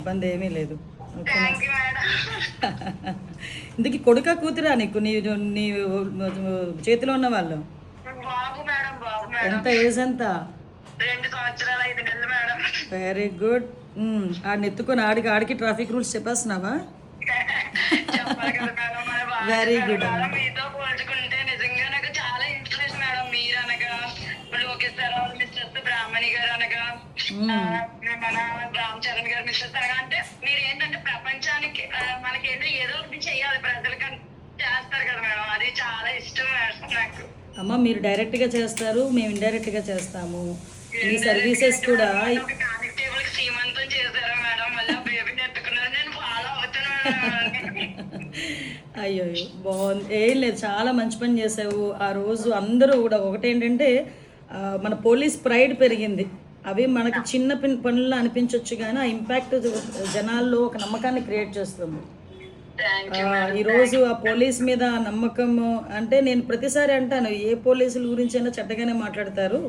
ఇబ్బంది ఏమీ లేదు. ఓకేనా? Thank you madam. ఇంతకీ కొడుకా కూతురా నీకు నీ నీ చేతిలో ఉన్న వాళ్ళు? బాబు మేడం, బాబు మేడం. ఎంత ఏజ్ ఎంత? 2 సంవత్సరాలు 5 నెలలు మేడం. Very good. ఆడిని ఎత్తుకొని ఆడికి ట్రాఫిక్ రూల్స్ చెప్పేస్తున్నావా? చెప్పాలి కదా మేడం, మన బాగా వెరీ మేడం. గుడ్ చాలా అమ్మా. మీతో పోల్చుకుంటే నిజంగా నాకు చాలా ఇన్స్పిరేషన్ మేడం. మీరు అనగా లోకేష్ సార్ వాళ్ళ మిస్టర్స్ బ్రాహ్మణి గారు అనగా మన రామ్ చరణ్ గారు మిస్టర్స్ అనగా అంటే మీరు ఏంటంటే ప్రపంచానికి మనకేంటో ఏదో ఒకటి చెయ్యాలి ప్రజలకి చేస్తారు కదా మేడం. అది చాలా ఇష్టం మేడం నాకు. అమ్మ మీరు డైరెక్ట్గా చేస్తారు, మేము ఇండైరెక్ట్గా చేస్తాము. ఈ సర్వీసెస్ కూడా కానిస్టేబుల్ కి సీమంతం చేశారు మేడం. మళ్ళీ బేబీని ఎత్తుకున్నారు. నేను ఫాలో అవుతాను. అయ్యో బాగుంది. ఏం లేదు, చాలా మంచి పని చేసావు. ఆ రోజు అందరూ కూడా ఒకటేంటంటే మన పోలీస్ ప్రైడ్ పెరిగింది. అవి మనకి చిన్న పనుల్లో అనిపించవచ్చు కానీ ఆ ఇంపాక్ట్ జనాల్లో ఒక నమ్మకాన్ని క్రియేట్ చేస్తుంది. ఈరోజు ఆ పోలీస్ మీద నమ్మకం అంటే నేను ప్రతిసారి అంటాను, ఏ పోలీసుల గురించి అయినా చెడ్డగానే మాట్లాడతారు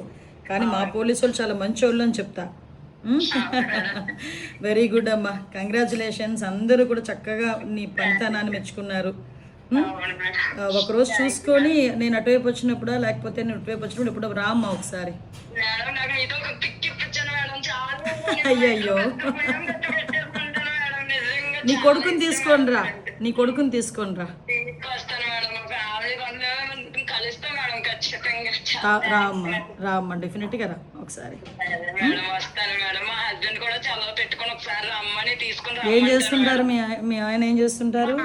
కానీ మా పోలీసు వాళ్ళు చాలా మంచి వాళ్ళు అని చెప్తా. వెరీ గుడ్ అమ్మా, కంగ్రాచులేషన్స్. అందరూ కూడా చక్కగా నీ పనితనాన్ని మెచ్చుకున్నారు. ఒకరోజు చూసుకొని నేను అటువైపు వచ్చినప్పుడా లేకపోతే నేను ఇటువైపు వచ్చినప్పుడు ఇప్పుడు రామ్మా ఒకసారి. అయ్యయ్యో, నీ కొడుకుని తీసుకొని రా, నీ కొడుకుని తీసుకొని రా. రామ్మా డెఫినెట్గా రా ఒకసారి. ఏం చేస్తుంటారు మీ ఆయన ఏం చేస్తుంటారు?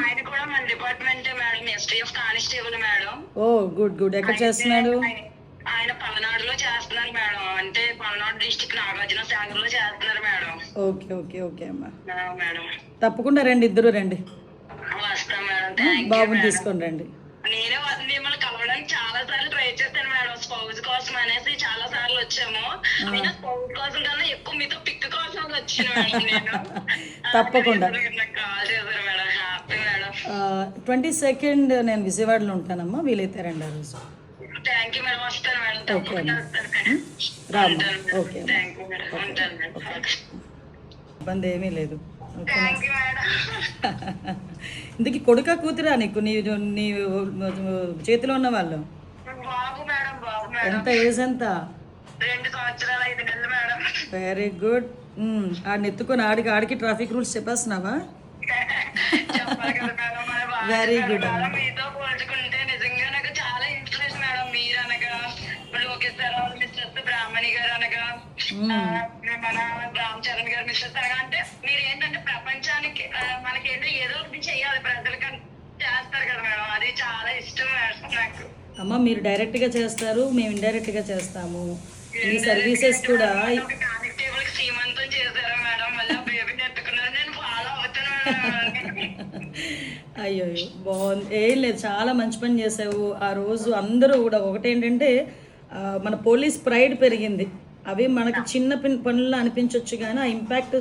ఓ గుడ్ గుడ్. ఎక్కడ చేస్తున్నాడు? ఆయన పల్నాడులో చేస్తున్నారు మేడం. అంటే పల్నాడు డిస్ట్రిక్ట్ నాగార్జున సాగర్ లో చేస్తున్నారు మేడం. ఓకే ఓకే ఓకే అమ్మా, మేడం తప్పకుండా రండి, ఇద్దరు రండి. వస్తాం మేడం. బాబుని తీసుకొని రండి. నేనే మిమ్మల్ని కలవడానికి చాలా సార్లు ట్రై చేస్తాను మేడం. స్పౌజ్ కోసం అనేసి చాలా సార్లు వచ్చాము. అయినా స్పౌజ్ కోసం కన్నా ఎక్కువ మీతో పిక్ కోసం వచ్చిన మేడం నేను. తప్పకుండా కాల్ చేశారు మేడం. Happy madam. 22nd నేను విజయవాడలో ఉంటానమ్మా, వీలైతే రండి ఆ రోజు. Thank you madam. వస్తాను మేడం. తప్పకుండా వస్తాను మేడం. రామ్మా. Okay, thank you madam. ఉంటాను మేడం. ఇబ్బంది ఏమీ లేదు. Thank you madam. ఇంతకీ కొడుకా కూతురా నీకు నీ చేతిలో ఉన్న వాళ్ళు? బాబు మేడం, బాబు మేడం. ఎంత ఏజ్ ఎంత? 2 సంవత్సరాలు 5 నెలలు మేడం. Very good. ఆడిని ఎత్తుకొని ఆడికి ట్రాఫిక్ రూల్స్ చెప్పేస్తున్నావా? చెప్పాలి కదా మేడం, మన బాగా వెరీ గుడ్ చాలా అమ్మా. మీతో పోల్చుకుంటే నిజంగా నాకు చాలా ఇన్స్పిరేషన్ మేడం. మీరు అనగా లోకేష్ సార్ వాళ్ళ మిస్టర్స్ బ్రాహ్మణి గారు అనగా మన రామ్ చరణ్ గారు మిస్టర్స్ అనగా అంటే మీరు ఏంటంటే ప్రపంచానికి మనకేంటో ఏదో ఒకటి చెయ్యాలి ప్రజలకి చేస్తారు కదా మేడం. అది చాలా ఇష్టం మేడం నాకు. అమ్మ మీరు డైరెక్ట్గా చేస్తారు, మేము ఇండైరెక్ట్గా చేస్తాము. ఈ సర్వీసెస్ కూడా కానిస్టేబుల్ కి సీమంతం చేశారు మేడం. మళ్ళీ బేబీని ఎత్తుకున్నారు. నేను ఫాలో అవుతాను. అయ్యో బాగుంది. ఏం లేదు, చాలా మంచి పని చేసావు. ఆ రోజు అందరూ కూడా ఒకటేంటంటే మన పోలీస్ ప్రైడ్ పెరిగింది. అవి మనకి చిన్న పనుల్లో అనిపించవచ్చు కానీ ఆ ఇంపాక్ట్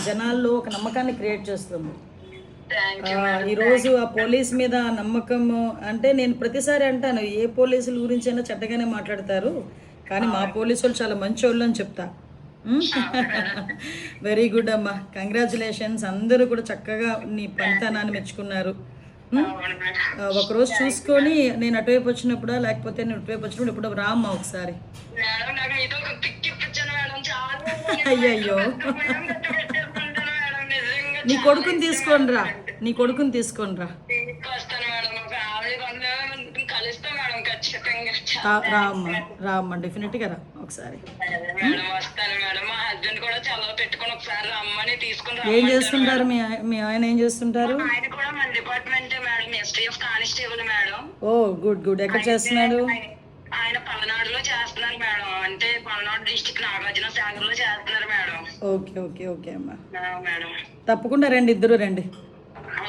జనాల్లో ఒక నమ్మకాన్ని క్రియేట్ చేస్తుంది. ఈరోజు ఆ పోలీస్ మీద నమ్మకం అంటే నేను ప్రతిసారి అంటాను, ఏ పోలీసుల గురించి అయినా చెడ్డగానే మాట్లాడతారు కానీ మా పోలీసు వాళ్ళు చాలా మంచి వాళ్ళు అని చెప్తా. వెరీ గుడ్ అమ్మా, కంగ్రాచులేషన్స్. అందరూ కూడా చక్కగా నీ పనితనాన్ని మెచ్చుకున్నారు. ఒకరోజు చూసుకొని నేను అటువైపు వచ్చినప్పుడా లేకపోతే నేను ఇటువైపు వచ్చినప్పుడు ఇప్పుడు రామ్మా ఒకసారి. అయ్యయ్యో, నీ కొడుకుని తీసుకొని రా, నీ కొడుకుని తీసుకొని రా. రామ్మా డెఫినెట్గా రా ఒకసారి. ఏం చేస్తుంటారు మీ ఆయన ఏం చేస్తుంటారు? ఓ గుడ్ గుడ్. ఎక్కడ చేస్తున్నాడు? ఆయన పల్నాడులో చేస్తున్నారు మేడం. అంటే పల్నాడు డిస్ట్రిక్ట్ నాగార్జున సాగర్ లో చేస్తున్నారు మేడం. ఓకే ఓకే ఓకే అమ్మా, మేడం. తప్పకుండా రండి, ఇద్దరు రండి.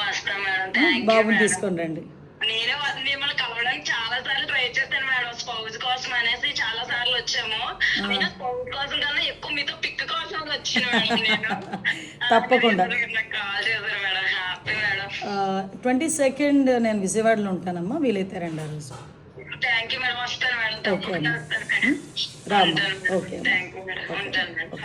వస్తాం మేడం. బాబుని తీసుకొని రండి. నేనే మిమ్మల్ని కలవడానికి చాలా సార్లు ట్రై చేస్తాను మేడం. స్పౌజ్ కోసం అనేసి చాలా సార్లు వచ్చాము. అయినా స్పౌజ్ కోసం కన్నా ఎక్కువ మీతో పిక్ కోసం వచ్చిన మేడం నేను. తప్పకుండా కాల్ చేశారు మేడం. Happy madam. 22nd నేను విజయవాడలో ఉంటానమ్మా, వీలైతే రండి ఆ రోజు. Thank you madam. వస్తాను మేడం. తప్పకుండా వస్తాను మేడం. రామ్మా. Okay, thank you madam. ఉంటాను మేడం.